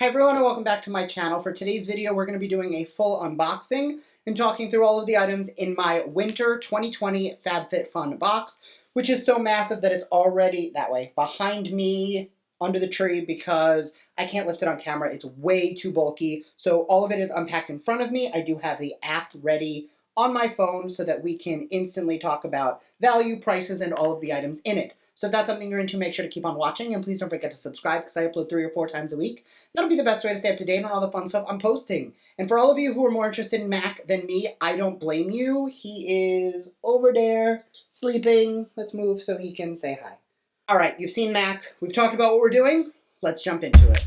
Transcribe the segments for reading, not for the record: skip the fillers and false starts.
Hi everyone and welcome back to my channel. For today's video, we're going to be doing a full unboxing and talking through all of the items in my winter 2020 FABFITFUN box, which is so massive that it's already that way behind me under the tree because I can't lift it on camera. It's way too bulky. So all of it is unpacked in front of me. I do have the app ready on my phone so that we can instantly talk about value, prices, and all of the items in it. So if that's something you're into, make sure to keep on watching, and please don't forget to subscribe because I upload 3 or 4 times a week. That'll be the best way to stay up to date on all the fun stuff I'm posting. And for all of you who are more interested in Mac than me, I don't blame you. He is over there sleeping. Let's move so he can say hi. All right, you've seen Mac. We've talked about what we're doing. Let's jump into it.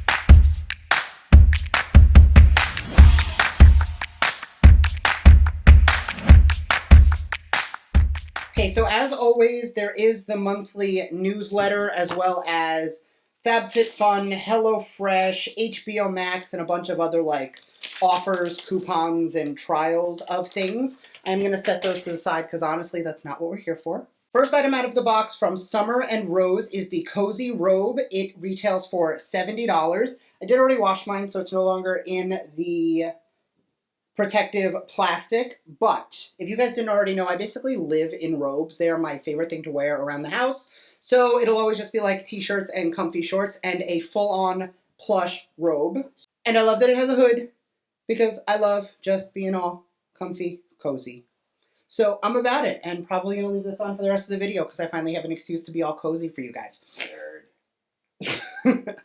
Okay, so as always, there is the monthly newsletter as well as FABFITFUN, HelloFresh, HBO Max, and a bunch of other like offers, coupons, and trials of things. I'm going to set those to the side because honestly, that's not what we're here for. First item out of the box from Summer and Rose is the Cozy Robe. It retails for $70. I did already wash mine, so it's no longer in the protective plastic, but if you guys didn't already know, I basically live in robes. They are my favorite thing to wear around the house. So it'll always just be like t-shirts and comfy shorts and a full-on plush robe. And I love that it has a hood because I love just being all comfy, cozy. So I'm about it and probably gonna leave this on for the rest of the video because I finally have an excuse to be all cozy for you guys. Nerd.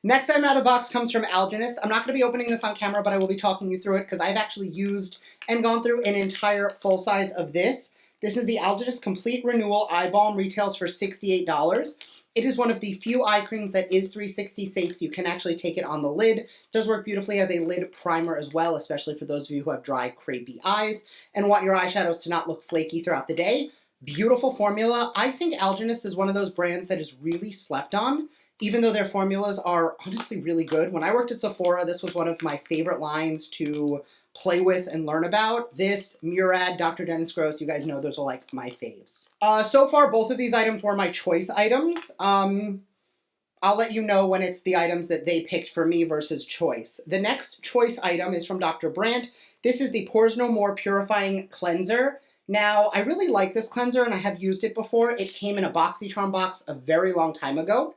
Next item out of the box comes from Alginist. I'm not going to be opening this on camera, but I will be talking you through it because I've actually used and gone through an entire full size of this. This is the Alginist Complete Renewal Eye Balm, retails for $68. It is one of the few eye creams that is 360 safe, so you can actually take it on the lid. It does work beautifully as a lid primer as well, especially for those of you who have dry, crepey eyes and want your eyeshadows to not look flaky throughout the day. Beautiful formula. I think Alginist is one of those brands that is really slept on, even though their formulas are honestly really good. When I worked at Sephora, this was one of my favorite lines to play with and learn about. This, Murad, Dr. Dennis Gross, you guys know those are like my faves. So far, both of these items were my choice items. I'll let you know when it's the items that they picked for me versus choice. The next choice item is from Dr. Brandt. This is the Pores No More Purifying Cleanser. Now, I really like this cleanser and I have used it before. It came in a BoxyCharm box a very long time ago.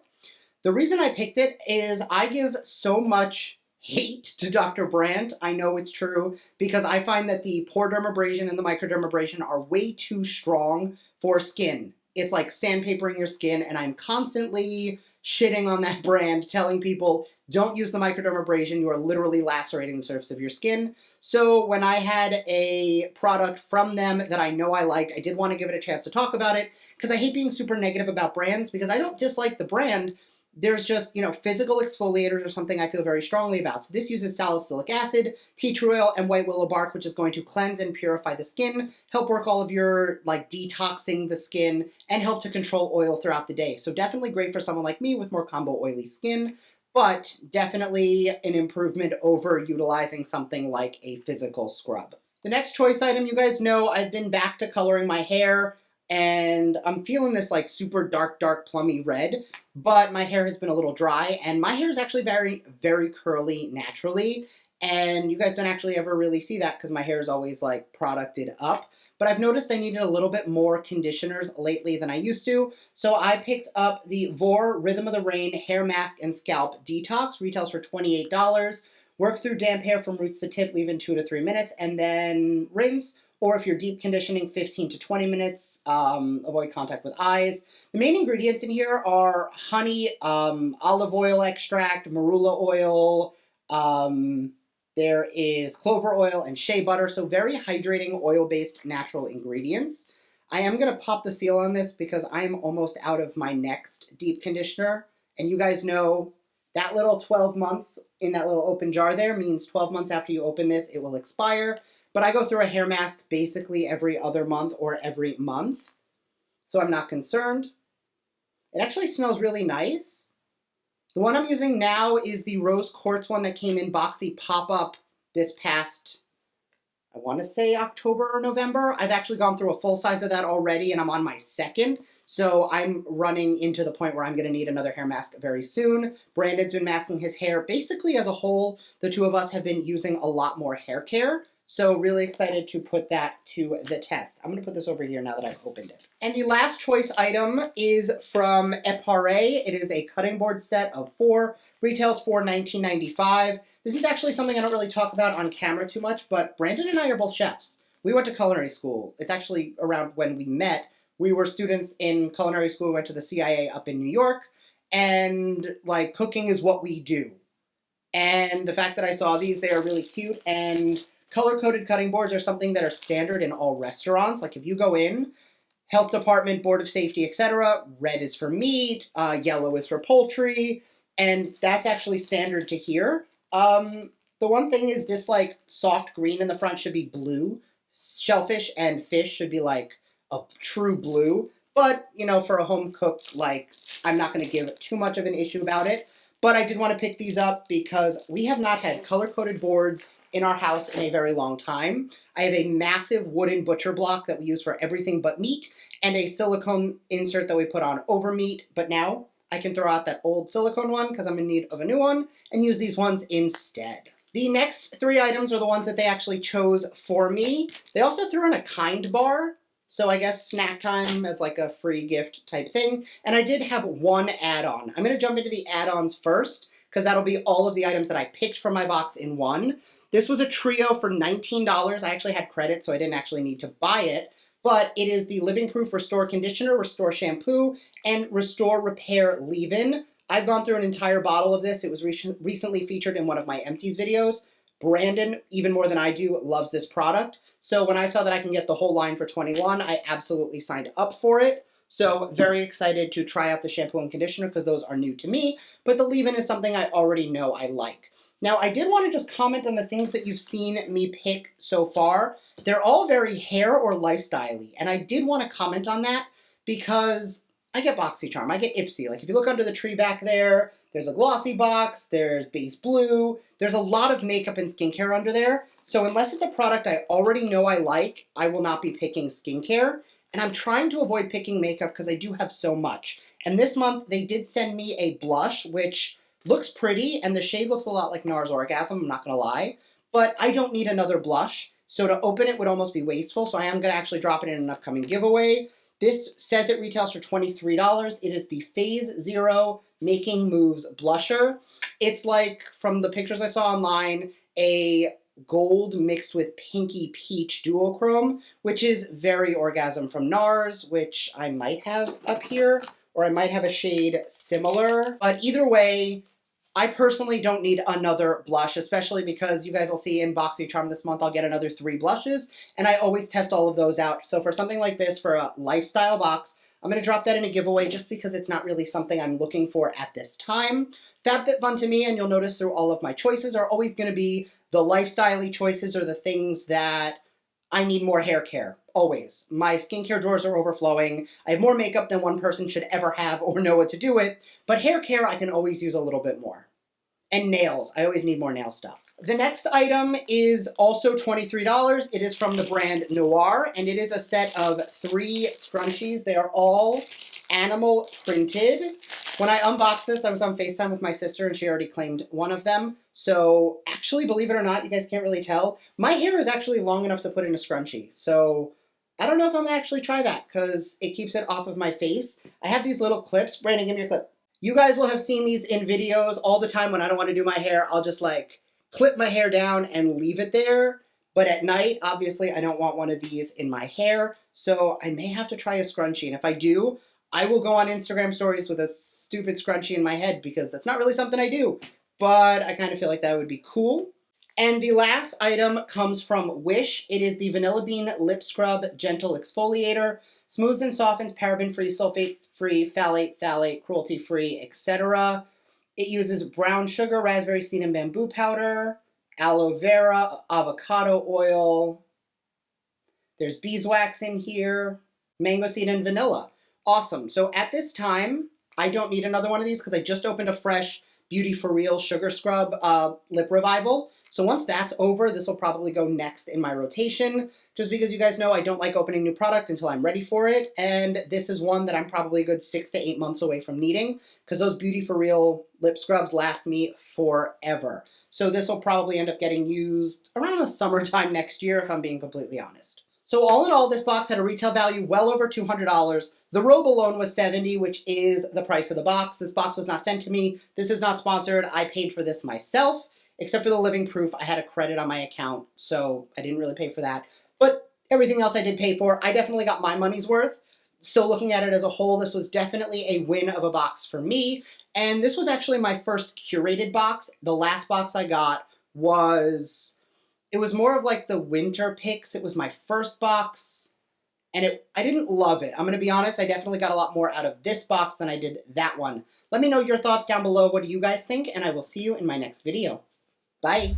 The reason I picked it is I give so much hate to Dr. Brandt. I know it's true because I find that the pore dermabrasion and the microdermabrasion are way too strong for skin. It's like sandpapering your skin, and I'm constantly shitting on that brand, telling people don't use the microdermabrasion. You are literally lacerating the surface of your skin. So when I had a product from them that I know I liked, I did want to give it a chance to talk about it because I hate being super negative about brands because I don't dislike the brand. There's just, physical exfoliators or something I feel very strongly about. So this uses salicylic acid, tea tree oil, and white willow bark, which is going to cleanse and purify the skin, help work all of your, detoxing the skin, and help to control oil throughout the day. So definitely great for someone like me with more combo oily skin, but definitely an improvement over utilizing something like a physical scrub. The next choice item, you guys know I've been back to coloring my hair, and I'm feeling this super dark plummy red, but my hair has been a little dry, and my hair is actually very, very curly naturally, and you guys don't actually ever really see that because my hair is always producted up, but I've noticed I needed a little bit more conditioners lately than I used to, so I picked up the Vor Rhythm of the Rain Hair Mask and Scalp Detox, retails for $28. Work through damp hair from roots to tip, leave in 2 to 3 minutes, and then rinse. Or if you're deep conditioning, 15 to 20 minutes, avoid contact with eyes. The main ingredients in here are honey, olive oil extract, marula oil, there is clover oil and shea butter, so very hydrating oil-based natural ingredients. I am going to pop the seal on this because I'm almost out of my next deep conditioner, and you guys know that little 12 months in that little open jar there means 12 months after you open this, it will expire. But I go through a hair mask basically every other month or every month, so I'm not concerned. It actually smells really nice. The one I'm using now is the Rose Quartz one that came in Boxy Pop-Up this past, I want to say October or November. I've actually gone through a full size of that already, and I'm on my second. So I'm running into the point where I'm going to need another hair mask very soon. Brandon's been masking his hair. Basically, as a whole, the two of us have been using a lot more hair care. So really excited to put that to the test. I'm going to put this over here now that I've opened it. And the last choice item is from FAB. It is a cutting board set of 4. Retails for $19.95. This is actually something I don't really talk about on camera too much, but Brandon and I are both chefs. We went to culinary school. It's actually around when we met. We were students in culinary school. We went to the CIA up in New York, and like cooking is what we do. And the fact that I saw these, they are really cute, and color-coded cutting boards are something that are standard in all restaurants. Like if you go in, health department, board of safety, etc., red is for meat, yellow is for poultry, and that's actually standard to here. The one thing is this like soft green in the front should be blue. Shellfish and fish should be like a true blue. But, you know, for a home cook, like, I'm not going to give too much of an issue about it. But I did want to pick these up because we have not had color-coded boards in our house in a very long time. I have a massive wooden butcher block that we use for everything but meat, and a silicone insert that we put on over meat. But now I can throw out that old silicone one because I'm in need of a new one and use these ones instead. The next 3 items are the ones that they actually chose for me. They also threw in a Kind bar. So I guess snack time as like a free gift type thing. And I did have one add-on. I'm going to jump into the add-ons first because that'll be all of the items that I picked from my box in one. This was a trio for $19. I actually had credit, so I didn't actually need to buy it. But it is the Living Proof Restore Conditioner, Restore Shampoo, and Restore Repair Leave-In. I've gone through an entire bottle of this. It was recently featured in one of my empties videos. Brandon, even more than I do, loves this product. So when I saw that I can get the whole line for $21, I absolutely signed up for it. So very excited to try out the shampoo and conditioner because those are new to me. But the leave-in is something I already know I like. Now, I did want to just comment on the things that you've seen me pick so far. They're all very hair or lifestyle-y. And I did want to comment on that because I get BoxyCharm. I get Ipsy. Like if you look under the tree back there, there's a glossy box, there's base blue, there's a lot of makeup and skincare under there. So unless it's a product I already know I like, I will not be picking skincare. And I'm trying to avoid picking makeup because I do have so much. And this month they did send me a blush, which looks pretty, and the shade looks a lot like NARS Orgasm, I'm not gonna lie. But I don't need another blush, so to open it would almost be wasteful, so I am gonna actually drop it in an upcoming giveaway. This says it retails for $23. It is the Phase Zero Making Moves Blusher. It's like, from the pictures I saw online, a gold mixed with pinky peach duochrome, which is very Orgasm from NARS, which I might have up here, or I might have a shade similar. But either way, I personally don't need another blush, especially because you guys will see in BoxyCharm this month I'll get another 3 blushes, and I always test all of those out. So for something like this, for a lifestyle box, I'm going to drop that in a giveaway just because it's not really something I'm looking for at this time. FABFITFUN to me, and you'll notice through all of my choices, are always going to be the lifestyle-y choices or the things that I need more hair care. Always. My skincare drawers are overflowing. I have more makeup than one person should ever have or know what to do with, but hair care I can always use a little bit more. And nails. I always need more nail stuff. The next item is also $23. It is from the brand Noir, and it is a set of 3 scrunchies. They are all animal printed. When I unboxed this, I was on FaceTime with my sister, and she already claimed one of them. So actually, believe it or not, you guys can't really tell, my hair is actually long enough to put in a scrunchie. So I don't know if I'm gonna actually try that because it keeps it off of my face. I have these little clips. Brandon, give me your clip. You guys will have seen these in videos all the time. When I don't want to do my hair, I'll just like clip my hair down and leave it there. But at night, obviously, I don't want one of these in my hair. So I may have to try a scrunchie. And if I do, I will go on Instagram stories with a stupid scrunchie in my head because that's not really something I do. But I kind of feel like that would be cool. And the last item comes from Wish. It is the Vanilla Bean Lip Scrub Gentle Exfoliator. Smooths and softens, paraben-free, sulfate-free, phthalate, cruelty-free, etc. It uses brown sugar, raspberry seed and bamboo powder, aloe vera, avocado oil. There's beeswax in here, mango seed and vanilla. Awesome. So at this time, I don't need another one of these because I just opened a fresh Beauty For Real Sugar Scrub Lip Revival. So once that's over, this will probably go next in my rotation, just because you guys know I don't like opening new product until I'm ready for it. And this is one that I'm probably a good 6 to 8 months away from needing, because those Beauty For Real lip scrubs last me forever. So this will probably end up getting used around the summertime next year, if I'm being completely honest. So all in all, this box had a retail value well over $200. The robe alone was $70, which is the price of the box. This box was not sent to me. This is not sponsored. I paid for this myself. Except for the living proof, I had a credit on my account, so I didn't really pay for that. But everything else I did pay for. I definitely got my money's worth. So looking at it as a whole, this was definitely a win of a box for me. And this was actually my first curated box. The last box I got was, it was more of like the winter picks. It was my first box, and I didn't love it. I'm going to be honest, I definitely got a lot more out of this box than I did that one. Let me know your thoughts down below. What do you guys think? And I will see you in my next video. Bye.